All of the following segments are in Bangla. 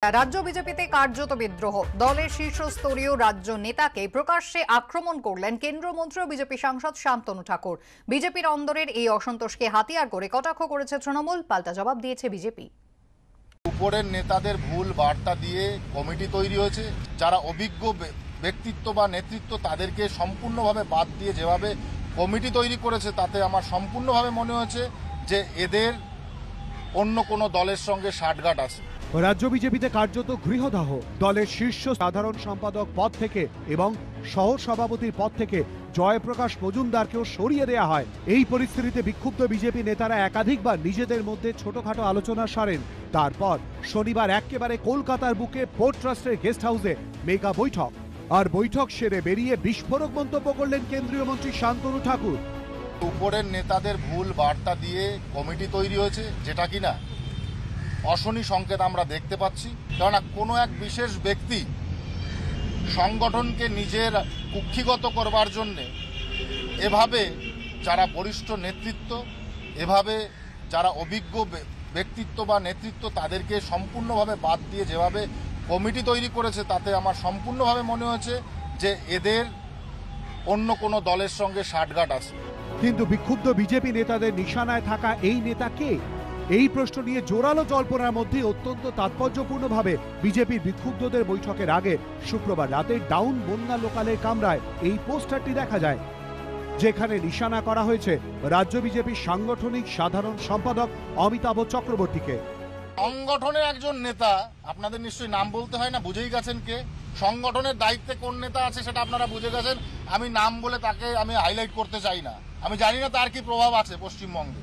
রাজ্য বিজেপিতে কার্যত বিদ্রোহ। দলের শীর্ষস্তরীয় রাজ্য নেতাকে প্রকাশ্যে আক্রমণ করলেন কেন্দ্রীয় মন্ত্রী ও বিজেপি সাংসদ শান্তনু ঠাকুর। বিজেপির অন্দরের এই অসন্তোষকে হাতিয়ার করে কটাক্ষ করেছে তৃণমূল, পাল্টা জবাব দিয়েছে বিজেপি। উপরের নেতাদের ভুল বার্তা দিয়ে কমিটি তৈরি হয়েছে। যারা অভিজ্ঞ ব্যক্তিত্ব বা নেতৃত্ব তাদেরকে সম্পূর্ণভাবে বাদ দিয়ে যেভাবে কমিটি তৈরি করেছে, তাতে আমার সম্পূর্ণভাবে মনে হয়েছে যে এদের অন্য কোনো দলের সঙ্গে সাঠগাঁট আছে। রাজ্য বিজেপিতে কার্যত গৃহদাহ। দলের শীর্ষ সাধারণ সম্পাদক পদ থেকে এবং সহ সভাপতির পদ থেকে জয়প্রকাশ মজুমদারকেও সরিয়ে দেওয়া হয়। এই পরিস্থিতিতে বিক্ষুব্ধ বিজেপি নেতারা একাধিকবার নিজেদের মধ্যে ছোটখাটো আলোচনা সারেন। তারপর শনিবার একেবারে কলকাতার বুকে পোর্ট ট্রাস্টের গেস্ট হাউসে মেগা বৈঠক। আর বৈঠক সেরে বেরিয়ে বিস্ফোরক মন্তব্য করলেন কেন্দ্রীয় মন্ত্রী শান্তনু ঠাকুর। উপরের নেতাদের ভুল বার্তা দিয়ে কমিটি তৈরি হয়েছে, যেটা কিনা অশনি সংকেত আমরা দেখতে পাচ্ছি। কেননা কোনো এক বিশেষ ব্যক্তি সংগঠনকে নিজের কুক্ষিগত করবার জন্যে এভাবে যারা বরিষ্ঠ নেতৃত্ব, এভাবে যারা অভিজ্ঞ ব্যক্তিত্ব বা নেতৃত্ব তাদেরকে সম্পূর্ণভাবে বাদ দিয়ে যেভাবে কমিটি তৈরি করেছে, তাতে আমার সম্পূর্ণভাবে মনে হয়েছে যে এদের অন্য কোনো দলের সঙ্গে সাঠগাঁট আছে। কিন্তু বিক্ষুব্ধ বিজেপি নেতাদের নিশানায় থাকা এই নেতা কে? এই প্রশ্ন নিয়ে জোরালো জল্পনার মধ্যে অত্যন্ত তাৎপর্যপূর্ণভাবে বিজেপির বিক্ষুব্ধদের বৈঠকের আগে শুক্রবার রাতে ডাউন বন্যা লোকালের কামরায় এই পোস্টারটি দেখা যায়, যেখানে নিশানা করা হয়েছে রাজ্য বিজেপির সাংগঠনিক সাধারণ সম্পাদক অমিতাভ চক্রবর্তীকে। সংগঠনের একজন নেতা, আপনাদের নিশ্চয়ই নাম বলতে হয় না, বুঝেই গেছেন কে। সংগঠনের দায়িত্বে কোন নেতা আছে সেটা আপনারা বুঝে গেছেন। আমি নাম বলে তাকে আমি হাইলাইট করতে চাই না। আমি জানি না তার কি প্রভাব আছে পশ্চিমবঙ্গে।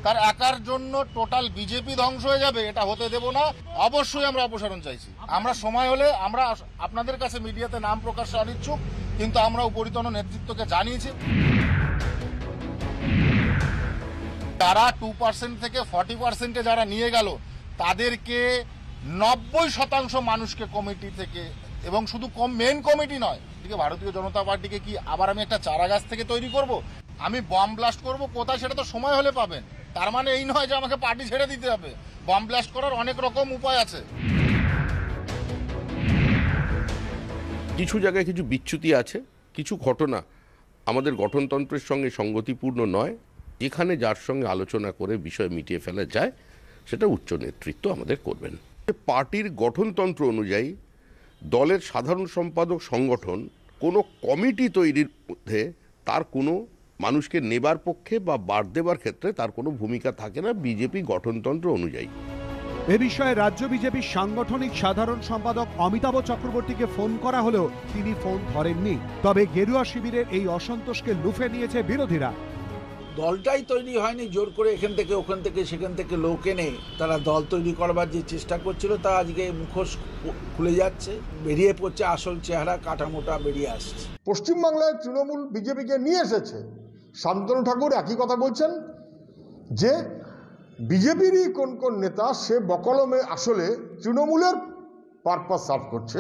তার একার জন্য টোটাল বিজেপি ধ্বংস হয়ে যাবে, এটা হতে দেব না। অবশ্যই আমরা অপসারণ চাইছি। আমরা সময় হলে আমরা আপনাদের কাছে মিডিয়াতে নাম প্রকাশে অনিচ্ছুক, কিন্তু আমরা উপরিতন নেতৃত্বকে জানিয়েছি। তারা 2% থেকে 40%-এ যারা নিয়ে গেল, তাদেরকে 90% মানুষকে কমিটি থেকে, এবং শুধু মেন কমিটি নয়, ভারতীয় জনতা পার্টিকে কি আবার আমি একটা চারাগাছ থেকে তৈরি করব? আমি বম ব্লাস্ট করব কোথায়, সেটা তো সময় হলে পাবেন। তার মানে এই নয় যে আমাকে পার্টি ছেড়ে দিতে হবে। বম ব্লাস্ট করার অনেক রকম উপায় আছে। কিছু জায়গায় কিছু বিচ্যুতি আছে, কিছু ঘটনা আমাদের গঠনতন্ত্রের সঙ্গে সঙ্গতিপূর্ণ নয়। যেখানে যার সঙ্গে আলোচনা করে বিষয় মিটিয়ে ফেলা যায়, সেটা উচ্চ নেতৃত্ব আমাদের করবেন। পার্টির গঠনতন্ত্র অনুযায়ী দলের সাধারণ সম্পাদক সংগঠন কোনো কমিটি তৈরির মধ্যে তার কোনো মানুষকে নেবার পক্ষে বা বাদ দেবার ক্ষেত্রে তার কোনো ভূমিকা থাকে না বিজেপি গঠনতন্ত্র অনুযায়ী। এ বিষয়ে রাজ্য বিজেপির সাংগঠনিক সাধারণ সম্পাদক অমিতাভ চক্রবর্তীকে ফোন করা হলেও তিনি ফোন ধরেননি। তবে গেরুয়া শিবিরের এই অসন্তোষকে লুফে নিয়েছে বিরোধীরা। দলটাই তৈরি হয়নি, জোর করে এখান থেকে ওখান থেকে সেখান থেকে লোক এনে তারা দল তৈরি করবার যে চেষ্টা করছিল, তা আজকে মুখোশ খুলে যাচ্ছে, বেরিয়ে পড়ছে, আসল চেহারা কাটামোটা বেরিয়ে আসছে। পশ্চিমবাংলায় তৃণমূল বিজেপিকে নিয়ে এসেছে। শান্তনু ঠাকুর একই কথা বলছেন যে বিজেপিরই কোন কোন নেতা সে বকলমে আসলে তৃণমূলের পারপাস সার্ভ করছে।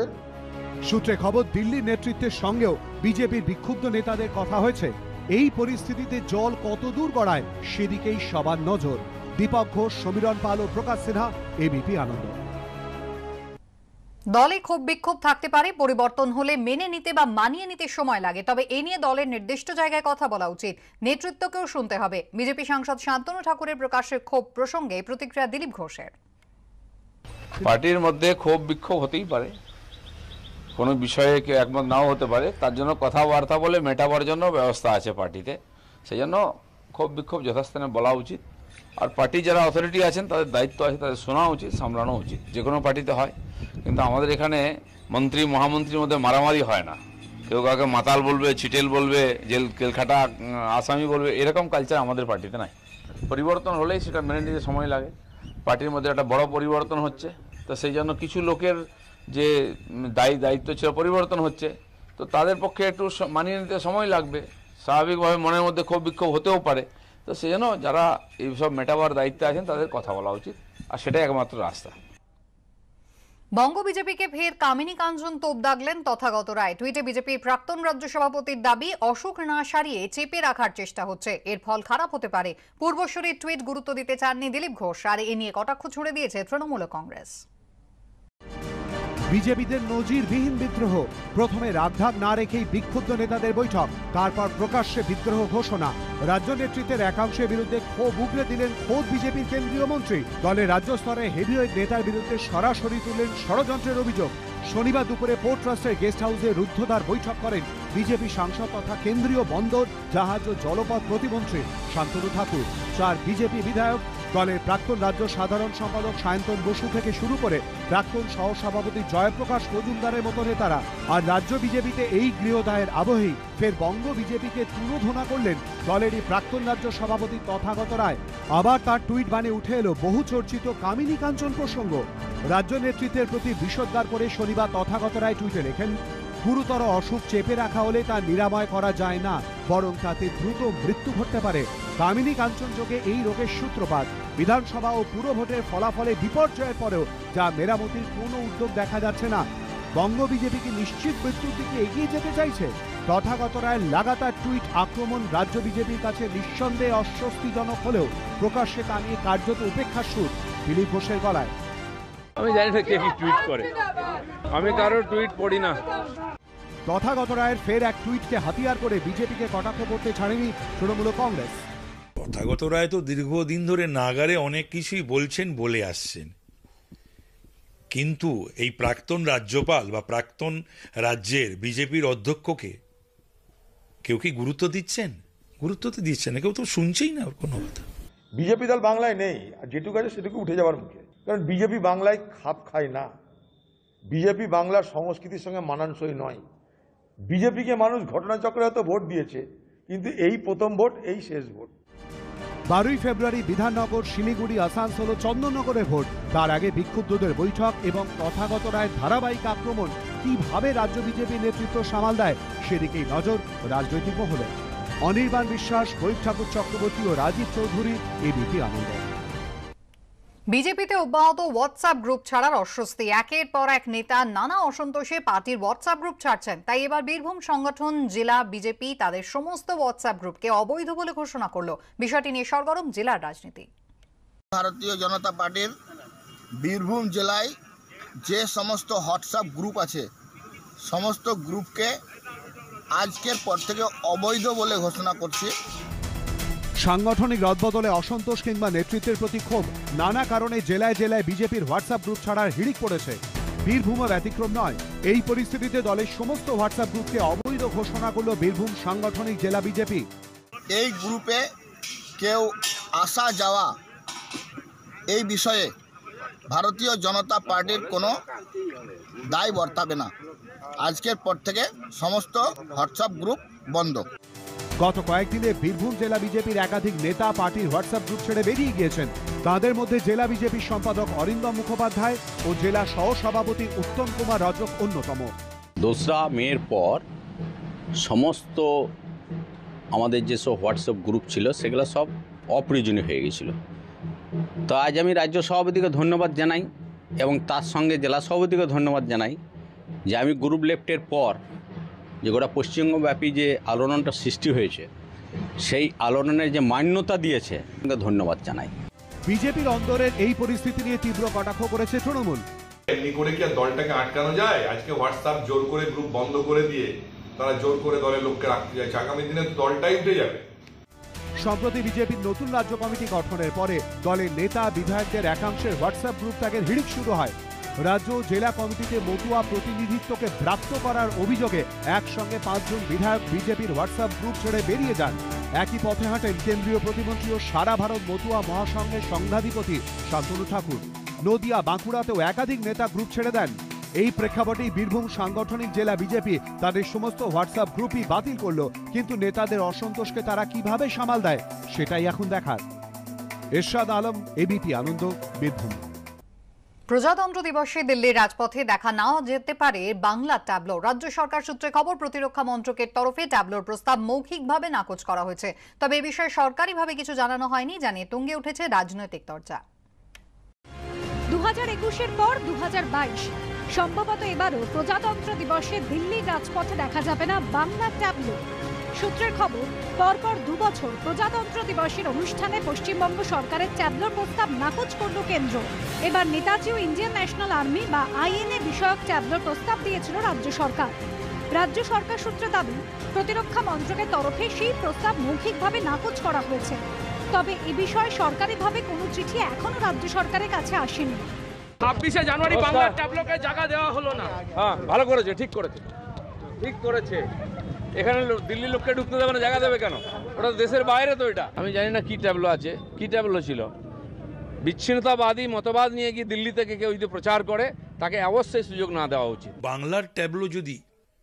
সূত্রে খবর, দিল্লির নেতৃত্বের সঙ্গেও বিজেপির বিক্ষুব্ধ নেতাদের কথা হয়েছে। এই পরিস্থিতিতে জল কত দূর গড়ায় সেদিকেই সবার নজর। দীপক ঘোষ, সমীরণ পাল ও প্রকাশ সিনহা, এবিপি আনন্দ। দলে ক্ষোভ বিক্ষোভ থাকতে পারে, পরিবর্তন হলে মেনে নিতে বা মানিয়ে নিতে সময় লাগে। তবে এ নিয়ে দলের নির্দিষ্ট জায়গায় কথা বলা উচিত, নেতৃত্বকেও শুনতে হবে। বিজেপি সাংসদ শান্তনু ঠাকুরের প্রকাশ্যে ক্ষোভ প্রসঙ্গে প্রতিক্রিয়া দিলীপ ঘোষের। পার্টির মধ্যে ক্ষোভ বিক্ষোভ হতেই পারে, কোনো বিষয়ে কেউ একমত নাও হতে পারে, তার জন্য কথাবার্তা বলে মেটাবার জন্য ব্যবস্থা আছে পার্টিতে। সেই জন্য ক্ষোভ বিক্ষোভ যথাস্থানে বলা উচিত। আর পার্টি যারা অথরিটি আছেন তাদের দায়িত্ব আছে, তাদের শোনা উচিত, সামলানো উচিত। যে কোনো পার্টিতে হয়, কিন্তু আমাদের এখানে মন্ত্রী মহামন্ত্রীর মধ্যে মারামারি হয় না। কেউ কাউকে মাতাল বলবে, ছিটেল বলবে, জেলখাটা আসামি বলবে, এরকম কালচার আমাদের পার্টিতে নাই। পরিবর্তন হলেই সেটা মেনে নিতে সময় লাগে। পার্টির মধ্যে একটা বড় পরিবর্তন হচ্ছে, তো সেই জন্য কিছু লোকের যে দায়িত্ব ছিল পরিবর্তন হচ্ছে, তো তাদের পক্ষে একটু মানিয়ে নিতে সময় লাগবে। স্বাভাবিকভাবে মনের মধ্যে ক্ষোভ বিক্ষোভ হতেও পারে। তো সেই জন্য যারা এইসব মেটাবার দায়িত্বে আছেন তাদের কথা বলা উচিত, আর সেটাই একমাত্র রাস্তা। বঙ্গ বিজেপিকে ফের কামিনী কাঞ্চন তোপ দাগলেন তথাগত রায়। টুইটে বিজেপির প্রাক্তন রাজ্য সভাপতির দাবি, অসুখ না সারিয়ে চেপে রাখার চেষ্টা হচ্ছে, এর ফল খারাপ হতে পারে। পূর্বসূরির টুইট গুরুত্ব দিতে চাননি দিলীপ ঘোষ, আর এ নিয়ে কটাক্ষ ছুড়ে দিয়েছে তৃণমূল কংগ্রেস। বিজেপিদের নজিরবিহীন বিদ্রোহ। প্রথমে রাগঢাক না রেখেই বিক্ষুব্ধ নেতাদের বৈঠক, তারপর প্রকাশ্যে বিদ্রোহ ঘোষণা। রাজ্য নেতৃত্বের একাংশের বিরুদ্ধে ক্ষোভ উগরে দিলেন খোদ বিজেপির কেন্দ্রীয় মন্ত্রী। দলের রাজ্য স্তরে হেভিওয়েট নেতার বিরুদ্ধে সরাসরি তুললেন ষড়যন্ত্রের অভিযোগ। শনিবার দুপুরে পোর্ট ট্রাস্টের গেস্ট হাউসে রুদ্ধদ্বার বৈঠক করেন বিজেপি সাংসদ তথা কেন্দ্রীয় বন্দর, জাহাজ ও জলপথ প্রতিমন্ত্রী শান্তনু ঠাকুর, 4 বিজেপি বিধায়ক, দলের প্রাক্তন রাজ্য সাধারণ সম্পাদক সায়ন্তন বসু থেকে শুরু করে প্রাক্তন সহসভাপতি জয়প্রকাশ মজুমদারের মতো নেতারা। আর রাজ্য বিজেপিতে এই গৃহদাহের আবহেই ফের বঙ্গ বিজেপিকে তুলোধনা করলেন দলেরই প্রাক্তন রাজ্য সভাপতি তথাগত রায়। আবার তার টুইট বানে উঠে এলো বহু চর্চিত কামিনী কাঞ্চন প্রসঙ্গ। রাজ্য নেতৃত্বের প্রতি বিষোদ্গার করে শনিবার তথাগত রায় টুইটে লেখেন, গুরুতর অসুখ চেপে রাখা হলে তা নিরাময় করা যায় না, বরং তাতে দ্রুত মৃত্যু ঘটতে পারে। কামিনী কাঞ্চন যোগে এই রোগের সূত্রপাত। বিধানসভা ও পুরো ভোটের ফলাফলে বিপর্যয়ের পরেও যা মেরামতির কোনো উদ্যোগ দেখা যাচ্ছে না। বঙ্গ বিজেপি কি নিশ্চিত মৃত্যুর দিকে এগিয়ে যেতে চাইছে? তথাগত রায়ের লাগাতার টুইট আক্রমণ রাজ্য বিজেপির কাছে নিঃসন্দেহে অস্বস্তিজনক হলেও প্রকাশ্যে তা নিয়ে কার্যত উপেক্ষার সুর দিলীপ ঘোষের গলায়। আমি জানি না কে কি টুইট করে, আমি কারো টুইট পড়ি না। তথাগত রায়ের ফের এক টুইটকে হাতিয়ার করে বিজেপিকে কটাক্ষ করতে ছাড়েনি তৃণমূল কংগ্রেস। তথাগত রায় তো দীর্ঘদিন ধরে নাগারে অনেক কিছুই বলছেন, বলে আসছেন, কিন্তু এই প্রাক্তন রাজ্যপাল বা প্রাক্তন রাজ্যের বিজেপির অধ্যক্ষকে কেউ কি গুরুত্ব দিচ্ছেন? গুরুত্ব তো দিচ্ছেন না, কেউ তো শুনছেই না ওর কোনো কথা। বিজেপি দল বাংলায় নেই, আর যেটুকু আছে সেটুকু উঠে যাওয়ার মুখে। কারণ বিজেপি বাংলায় খাপ খায় না, বিজেপি বাংলার সংস্কৃতির সঙ্গে মানানসই নয়। বিজেপিকে মানুষ ঘটনাচক্রে হয়তো ভোট দিয়েছে, কিন্তু এই প্রথম ভোট, এই শেষ ভোট। 12ই ফেব্রুয়ারি বিধাননগর, শিলিগুড়ি, আসানসোল ও চন্দননগরে ভোট। তার আগে বিক্ষুব্ধদের বৈঠক এবং তথাগত রায়ের ধারাবাহিক আক্রমণ কিভাবে রাজ্য বিজেপি নেতৃত্ব সামাল দেয় সেদিকেই নজর রাজনৈতিক মহলে। অনির্বাণ বিশ্বাস, বৈদ ঠাকুর চক্রবর্তী ও রাজীব চৌধুরী, এবিপি আনন্দ। বিজেপিতে অব্যাহত হোয়াটসঅ্যাপ গ্রুপ ছাড়ার অস্বস্তি। একের পর এক নেতা নানা অসন্তোষে পার্টির হোয়াটসঅ্যাপ গ্রুপ ছাড়ছেন। তাই এবার বীরভূম সংগঠন জেলা বিজেপি তাদের সমস্ত হোয়াটসঅ্যাপ গ্রুপকে অবৈধ বলে ঘোষণা করলো। বিষয়টি নিয়ে সরগরম জেলার রাজনীতি। ভারতীয় জনতা পার্টির বীরভূম জেলায় যে সমস্ত হোয়াটসঅ্যাপ গ্রুপ আছে, সমস্ত গ্রুপকে আজকের পর থেকে অবৈধ বলে ঘোষণা করছি। সাংগঠনিক রদবদলে অসন্তোষ কিংবা নেতৃত্বের প্রতি ক্ষোভ, নানা কারণে জেলায় জেলায় বিজেপির হোয়াটসঅ্যাপ গ্রুপ ছাড়ার হিড়িক পড়েছে। বীরভূমও ব্যতিক্রম নয়। এই পরিস্থিতিতে দলের সমস্ত হোয়াটসঅ্যাপ গ্রুপকে অবৈধ ঘোষণা করল বীরভূম সাংগঠনিক জেলা বিজেপি। এই গ্রুপে কেউ আসা যাওয়া এই বিষয়ে ভারতীয় জনতা পার্টির কোনো দায় বর্তাবে না। আজকের পর থেকে সমস্ত হোয়াটসঅ্যাপ গ্রুপ বন্ধ। গত কয়েকদিনে বীরভূম জেলা বিজেপির একাধিক নেতা পার্টির হোয়াটসঅ্যাপ গ্রুপ ছেড়ে বেরিয়ে গিয়েছেন। তাদের মধ্যে জেলা বিজেপির সম্পাদক অরিন্দম মুখোপাধ্যায় ও জেলা সহসভাপতি উত্তম কুমার রজক অন্যতম। 2রা মের পর সমস্ত আমাদের যেসব হোয়াটসঅ্যাপ গ্রুপ ছিল সেগুলো সব অপ্রয়োজনীয় হয়ে গেছিল। তো আজ আমি রাজ্য সভাপতিকে ধন্যবাদ জানাই এবং তার সঙ্গে জেলা সভাপতিকে ধন্যবাদ জানাই যে আমি গ্রুপ লেফটের পর যে গোটা পশ্চিমবঙ্গব্যাপী যে আলোড়নটা সৃষ্টি হয়েছে সেই আলোড়নের যে মান্যতা দিয়েছে ধন্যবাদ জানাই। বিজেপির অন্দরের এই পরিস্থিতি নিয়ে তীব্র কটাক্ষ করেছে তৃণমূল। এমনি করে কি আর দলটাকে আটকানো যায়? আজকে হোয়াটসঅ্যাপ জোর করে গ্রুপ বন্ধ করে দিয়ে তারা জোর করে দলের লোককে রাখতে চাইছে। আগামী দিনে দলটাই উঠে যাবে। সম্প্রতি বিজেপির নতুন রাজ্য কমিটি গঠনের পরে দলের নেতা বিধায়কদের একাংশের হোয়াটসঅ্যাপ গ্রুপ ত্যাগের হিড়িক শুরু হয়। রাজ্য জেলা কমিটিতে মতুয়া প্রতিনিধিত্বকে ব্রাত্য করার অভিযোগে একসঙ্গে 5 জন বিধায়ক বিজেপির হোয়াটসঅ্যাপ গ্রুপ ছেড়ে বেরিয়ে যান। একই পথে হাঁটেন কেন্দ্রীয় প্রতিমন্ত্রী ও সারা ভারত মতুয়া মহাসংঘের সংঘাধিপতি শান্তনু ঠাকুর। নদিয়া, বাঁকুড়াতেও একাধিক নেতা গ্রুপ ছেড়ে দেন। এই প্রেক্ষাপটেই বীরভূম সাংগঠনিক জেলা বিজেপি তাদের সমস্ত হোয়াটসঅ্যাপ গ্রুপই বাতিল করলো, কিন্তু নেতাদের অসন্তোষকে তারা কিভাবে সামাল দেয় সেটাই এখন দেখার। এরশাদ আলম, এবিপি আনন্দ, বীরভূম। প্রজাতন্ত্র দিবসে দিল্লির রাজপথে দেখা নাও যেতে পারে বাংলা ট্যাবলো। রাজ্য সরকার সূত্রে খবর, প্রতিরক্ষা মন্ত্রকের তরফে ট্যাবলোর প্রস্তাব মৌখিকভাবে নাকচ করা হয়েছে। তবে এ বিষয়ে সরকারিভাবে কিছু জানানো হয়নি, জানিয়ে তুঙ্গে উঠেছে রাজনৈতিক চর্চা। 2021-এর পর 2022 সম্ভবত এবারও প্রজাতন্ত্র দিবসে দিল্লির রাজপথে দেখা যাবে না বাংলা ট্যাবলো। সূত্রের খবর, পরপর 2 বছর প্রজাতন্ত্র দিবসের অনুষ্ঠানে পশ্চিমবঙ্গ সরকারের ট্যাবলোর প্রস্তাব নাকচ করল কেন্দ্র। এবার নেতাজি ও ইন্ডিয়ান ন্যাশনাল আর্মি বা আইএনএ বিষয়ক ট্যাবলোর প্রস্তাব দিয়েছিল রাজ্য সরকার। রাজ্য সরকার সূত্রে দাবি, প্রতিরক্ষা মন্ত্রকের তরফে সেই প্রস্তাব মৌখিকভাবে নাকচ করা হয়েছে। তবে এ বিষয়ে সরকারিভাবে কোনো চিঠি এখনো রাজ্য সরকারের কাছে আসেনি। 26শে জানুয়ারি বাংলার ট্যাবলোকে জায়গা দেওয়া হলো না। হ্যাঁ, ভালো করেছে, ঠিক করেছে। এখানে দিল্লির লোককে ঢুকতে দেবে না, জায়গা দেবে কেন? ওটা দেশের বাইরে তো। এটা আমি জানি না কি ট্যাবলো আছে, কি ট্যাবলো ছিল। বিচ্ছিন্নতাবাদী মতবাদ নিয়ে গিয়ে দিল্লি থেকে কেউ যদি প্রচার করে, তাকে অবশ্যই সুযোগ না দেওয়া উচিত। বাংলার ট্যাবলো যদি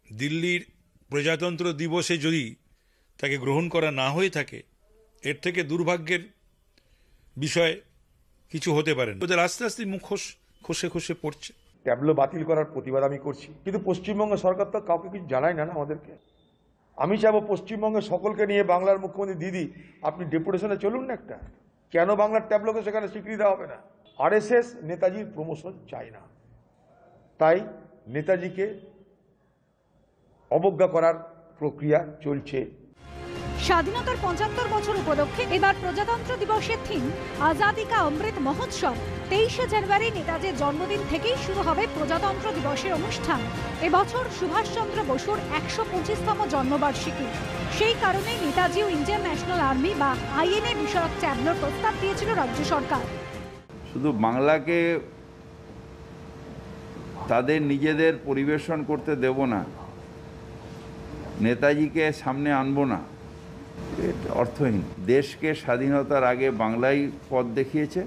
দিল্লির প্রজাতন্ত্র দিবসে যদি তাকে গ্রহণ করা না হয়ে থাকে, এর থেকে দুর্ভাগ্যের বিষয় কিছু হতে পারে না। ওদের আস্তে আস্তে মুখোশ খসে পড়ছে। ট্যাবলো বাতিল করার প্রতিবাদ আমি করছি, কিন্তু পশ্চিমবঙ্গ সরকার তো কাউকে কিছু জানায় না আমাদেরকে। আমি চাবো পশ্চিমবঙ্গের সকলকে নিয়ে বাংলার মুখ্যমন্ত্রী দিদি, আপনি ডেপুটেশনে চলুন না একটা। কেন বাংলার ট্যাবলোকে সেখানে স্বীকৃতি দেওয়া হবে না? আরএসএস নেতাজির প্রমোশন চায় না, তাই নেতাজিকে অবজ্ঞা করার প্রক্রিয়া চলছে। স্বাধীনতার 75 বছর উপলক্ষে এবার প্রজাতন্ত্র দিবসের থিম আজাদি কা অমৃত মহোৎসব। 23শে জানুয়ারি নেতাজির জন্মদিন থেকেই শুরু হবে প্রজাতন্ত্র দিবসের অনুষ্ঠান। এবছর সুভাষচন্দ্র বসুর 125তম জন্মবার্ষিকী। সেই কারণে নেতাজি ও ইন্ডিয়ান ন্যাশনাল আর্মি বা আইএনএ বিষয়ক ট্যাবলোর প্রস্তাব দিয়েছিল রাজ্য সরকার। শুধু বাংলাকে তাদের নিজেদের পরিবেশন করতে দেব না, নেতাজিকে সামনে আনবো না, এটা অর্থহীন। দেশকে স্বাধীনতার আগে বাংলাই পথ দেখিয়েছে,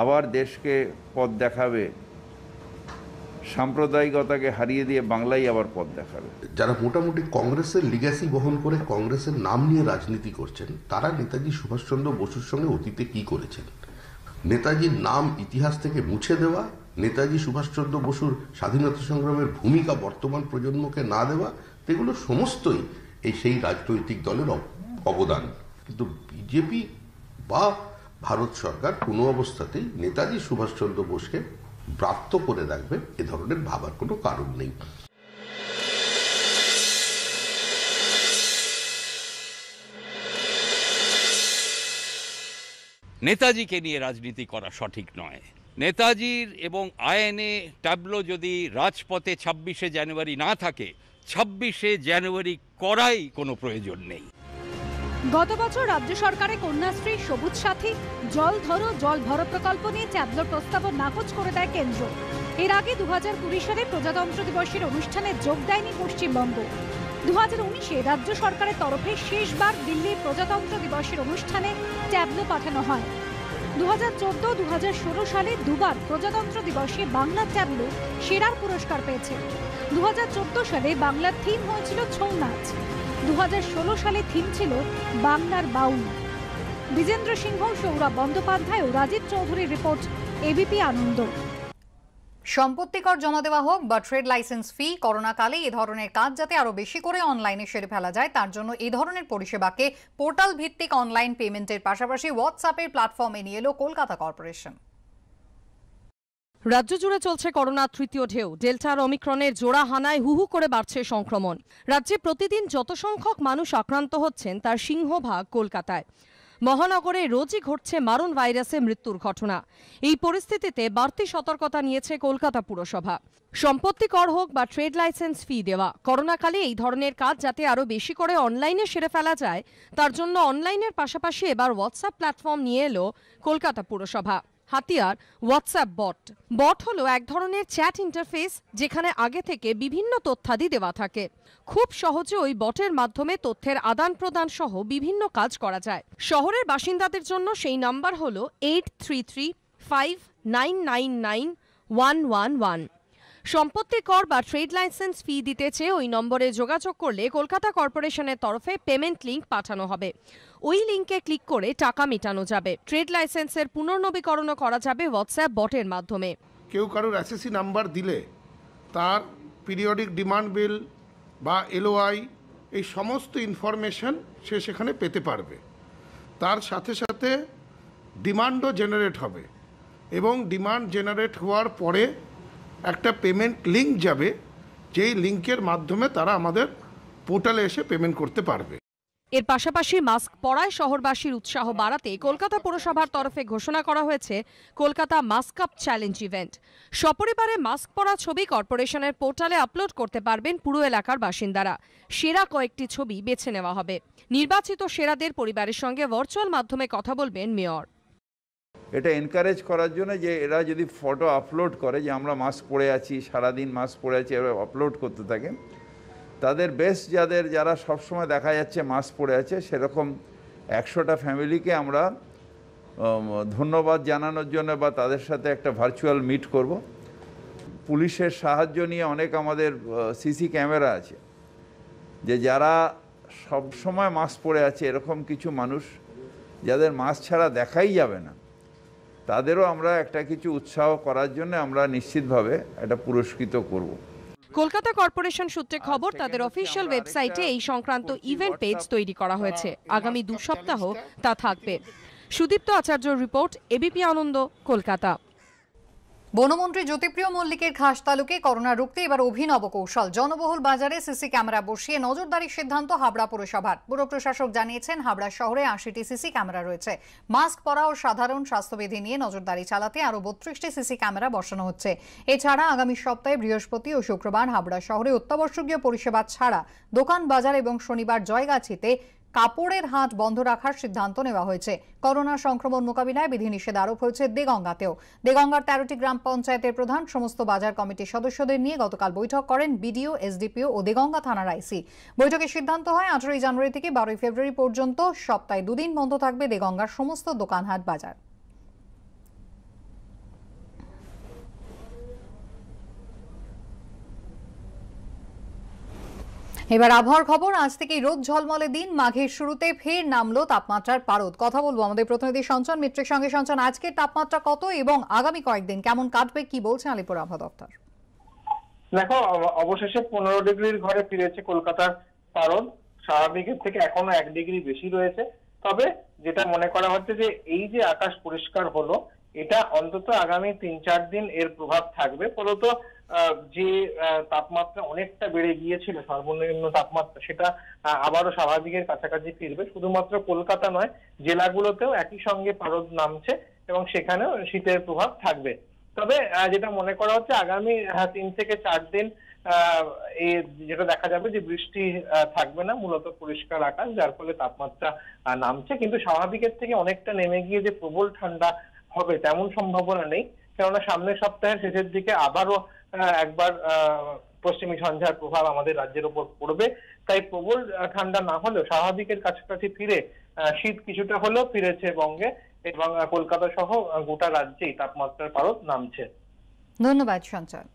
আবার দেশকে পথ দেখাবে, সাম্প্রদায়িকতাকে হারিয়ে দিয়ে বাংলাই আবার পথ দেখাবে। যারা মোটামুটি কংগ্রেসের লিগ্যাসি বহন করে কংগ্রেসের নাম নিয়ে রাজনীতি করছেন, তারা নেতাজি সুভাষচন্দ্র বসুর সঙ্গে অতীতে কি করেছেন, নেতাজির নাম ইতিহাস থেকে মুছে দেওয়া, নেতাজি সুভাষচন্দ্র বসুর স্বাধীনতা সংগ্রামের ভূমিকা বর্তমান প্রজন্মকে না দেওয়া, এগুলো সমস্তই সেই রাজনৈতিক দলের অবদান। কিন্তু বিজেপি বা ভারত সরকার কোনো অবস্থাতেই নেতাজি সুভাষচন্দ্র বোসকে ব্রাত্য করে রাখবে এ ধরনের ভাবার কোনো কারণ নেই। নেতাজিকে নিয়ে রাজনীতি করা সঠিক নয়। নেতাজির এবং আইএনএ ট্যাবলো যদি রাজপথে 26শে জানুয়ারি না থাকে, 26শে জানুয়ারি করাই কোনো প্রয়োজন নেই। গত বছর রাজ্য সরকারের কন্যাশ্রী, সবুজ সাথী, জল ধরো জল ভরো প্রকল্প নিয়ে ট্যাবলোর প্রস্তাবও নাকচ করে দেয় কেন্দ্র। এর আগে 2020 সালে প্রজাতন্ত্র দিবসের অনুষ্ঠানে যোগ দেয়নি পশ্চিমবঙ্গ। 2019-এ রাজ্য সরকারের তরফে শেষবার দিল্লির প্রজাতন্ত্র দিবসের অনুষ্ঠানে ট্যাবলো পাঠানো হয়। 2014-2016 সালে দুবার প্রজাতন্ত্র দিবসে বাংলার ট্যাবলো সেরার পুরস্কার পেয়েছে। 2014 সালে বাংলার থিম হয়েছিল ছৌ নাচ, 2016 সালে থিম ছিল বাংলার বাউল। বিজেন্দ্র সিংহ, সৌরভ বন্দ্যোপাধ্যায় ও রাজীব চৌধুরীর রিপোর্ট, এবিপি আনন্দ। সম্পত্তি কর জমা দেওয়া হোক বা ট্রেড লাইসেন্স ফি, করোনাকালে এ ধরনের কাজ যাতে আরো বেশি করে অনলাইনে সেরে ফেলা যায়, তার জন্য এই ধরনের পরিষেবাকে পোর্টাল ভিত্তিক অনলাইন পেমেন্টের পাশাপাশি হোয়াটসঅ্যাপের প্ল্যাটফর্মে নিয়ে এলো কলকাতা কর্পোরেশন। রাজ্য জুড়ে চলছে করোনা তৃতীয় ঢেউ। ডেল্টা আর ওমিক্রনের জোড়া হানায় হুহু করে বাড়ছে সংক্রমণ। রাজ্যে প্রতিদিন যত সংখ্যক মানুষ আক্রান্ত হচ্ছেন তার সিংহভাগ কলকাতায়। মহানগরে রোজই ঘটছে মারণ ভাইরাসে মৃত্যুর ঘটনা। এই পরিস্থিতিতে বাড়তি সতর্কতা নিয়েছে কলকাতা পুরসভা। সম্পত্তি কর হোক বা ট্রেড লাইসেন্স ফি দেওয়া, করোনাকালে এই ধরনের কাজ যাতে আরও বেশি করে অনলাইনে সেরে ফেলা যায়, তার জন্য অনলাইনের পাশাপাশি এবার হোয়াটসঅ্যাপ প্ল্যাটফর্ম নিয়ে এলো কলকাতা পুরসভা। হাতিয়ার হোয়াটসঅ্যাপ বট। বট হলো এক ধরনের চ্যাট ইন্টারফেস, যেখানে আগে থেকে বিভিন্ন তথ্যাদি দেওয়া থাকে। খুব সহজে ওই বটের মাধ্যমে তথ্যের আদান প্রদান সহ বিভিন্ন কাজ করা যায়। শহরের বাসিন্দাদের জন্য সেই নাম্বার হলো 8335999111। সম্পত্তি কর বা ট্রেড লাইসেন্স ফি দিতে চেয়ে ওই নম্বরে যোগাযোগ করলে কলকাতা কর্পোরেশনের তরফে পেমেন্ট লিঙ্ক পাঠানো হবে। ওই লিঙ্কে ক্লিক করে টাকা মেটানো যাবে। ট্রেড লাইসেন্সের পুনর্নবীকরণও করা যাবে হোয়াটসঅ্যাপ বটের মাধ্যমে। কেউ কারোর এসএসসি নাম্বার দিলে তার পিরিয়ডিক ডিমান্ড বিল বা এলওআই, এই সমস্ত ইনফরমেশন সে সেখানে পেতে পারবে। তার সাথে সাথে ডিমান্ডও জেনারেট হবে এবং ডিমান্ড জেনারেট হওয়ার পরে একটা পেমেন্ট লিঙ্ক যাবে, যেই লিঙ্কের মাধ্যমে তারা আমাদের পোর্টালে এসে পেমেন্ট করতে পারবে। এর পাশাপাশি মাস্ক পরায় শহরবাসীর উৎসাহ বাড়াতে কলকাতা পুরসভার তরফে ঘোষণা করা হয়েছে Kolkata mask up challenge event. সপরিবারে মাস্ক পরা ছবি কর্পোরেশনের পোর্টালে আপলোড করতে পারবেন পুরো এলাকার বাসিন্দারা। সেরা কয়েকটি ছবি বেছে নেওয়া হবে। নির্বাচিত সেরাদের পরিবারের সঙ্গে ভার্চুয়াল মাধ্যমে কথা বলবেন মেয়র। এটা এনকারেজ করার জন্য যে এরা যদি ফটো আপলোড করে যে আমরা মাস্ক পরে আছি, সারাদিন মাস্ক পরে আছি, এরা আপলোড করতে থাকে, তাদের বেস্ট যারা সবসময় দেখা যাচ্ছে মাস্ক পরে আছে সেরকম 100টা ফ্যামিলিকে আমরা ধন্যবাদ জানানোর জন্য বা তাদের সাথে একটা ভার্চুয়াল মিট করব। পুলিশের সাহায্য নিয়ে অনেক আমাদের সিসি ক্যামেরা আছে, যে যারা সব সময় মাস্ক পরে আছে এরকম কিছু মানুষ যাদের মাস্ক ছাড়া দেখাই যাবে না, তাদেরও আমরা একটা কিছু উৎসাহ করার জন্য আমরা নিশ্চিতভাবে এটা পুরস্কৃত করব। কলকাতা কর্পোরেশন সূত্রে খবর, তাদের অফিসিয়াল ওয়েবসাইটে এই সংক্রান্ত ইভেন্ট পেজ তৈরি করা হয়েছে। আগামী 2 সপ্তাহ তা থাকবে। সুদীপ্ত আচার্যর রিপোর্ট, এবিপি আনন্দ, কলকাতা। বনমন্ত্রী জ্যোতিপ্রিয় মল্লিকের খাস তালুকে করোনা রুখতে এবার অভিনব কৌশল। জনবহুল বাজারে সিসি ক্যামেরা বসিয়ে নজরদারির সিদ্ধান্ত হাবড়া পুরসভার। পুর প্রশাসক জানিয়েছেন, হাবড়া শহরে 80টি সিসি ক্যামেরা রয়েছে। মাস্ক পরা ও সাধারণ স্বাস্থ্যবিধি নিয়ে নজরদারি চালাতে আরও 32টি সিসি ক্যামেরা বসানো হচ্ছে। এছাড়া আগামী সপ্তাহে বৃহস্পতি ও শুক্রবার হাবড়া শহরে অত্যাবশ্যকীয় পরিষেবা ছাড়া দোকান বাজার এবং শনিবার জয়গাছিতে কাপড়ের হাট বন্ধ রাখার সিদ্ধান্ত নেওয়া হয়েছে। করোনা সংক্রমণ মোকাবিলায় বিধিনিষেধ আরোপ হয়েছে দেগঙ্গাতেও। দেগঙ্গার 13টি গ্রাম পঞ্চায়েতের প্রধান সমস্ত বাজার কমিটির সদস্যদের নিয়ে গতকাল বৈঠক করেন বিডিও, এসডিপিও ও দেগঙ্গা থানার আইসি। বৈঠকে সিদ্ধান্ত হয় 18 জানুয়ারি থেকে 12 ফেব্রুয়ারি পর্যন্ত সপ্তাহে 2 দিন বন্ধ থাকবে দেগঙ্গার সমস্ত দোকানহাট বাজার। এবার আবহাওয়ার খবর। আজ থেকেই রোদ ঝলমলে দিন। মাঘের শুরুতে ফের নামলো তাপমাত্রার পারদ। কথা বলবো আমাদের প্রতিনিধি সঞ্চন মিত্রের সঙ্গে। সঞ্চন, আজকের তাপমাত্রা কত এবং আগামী কয়েকদিন কেমন কাটবে, কি বলছে আলিপুর আবহাওয়া দপ্তর? দেখো, অবশেষে 15 ডিগ্রির ঘরে ফিরেছে কলকাতার পারদ। স্বাভাবিকের থেকে এখনো 1 ডিগ্রি বেশি রয়েছে। তবে যেটা মনে করা হচ্ছে যে এই যে আকাশ পরিষ্কার হলো, এটা অন্তত আগামী 3-4 দিন এর প্রভাব থাকবে। ফলত যে তাপমাত্রা অনেকটা বেড়ে গিয়েছিল, সর্বনিম্ন তাপমাত্রা, সেটা আবারও স্বাভাবিকের কাছাকাছি ফিরবে। শুধুমাত্র কলকাতা নয়, জেলাগুলোতেও একই সঙ্গে পারদ নামছে এবং সেখানেও শীতের প্রভাব থাকবে। তবে যেটা মনে করা হচ্ছে আগামী 3 থেকে 4 দিন যেটা দেখা যাবে যে বৃষ্টি থাকবে না, মূলত পরিষ্কার আকাশ, যার ফলে তাপমাত্রা নামছে। কিন্তু স্বাভাবিকের থেকে অনেকটা নেমে গিয়ে যে প্রবল ঠান্ডা হবে তেমন সম্ভাবনা নেই, কেননা সামনের সপ্তাহের শেষের দিকে আবারও একবার পশ্চিমী ঝঞ্ঝার প্রভাব আমাদের রাজ্যের উপর পড়বে। তাই প্রবল ঠান্ডা না হলেও স্বাভাবিকের কাছাকাছি ফিরে শীত কিছুটা হলেও ফিরেছে বঙ্গে এবং কলকাতা সহ গোটা রাজ্যেই তাপমাত্রার পারদ নামছে। ধন্যবাদ সঞ্চয়।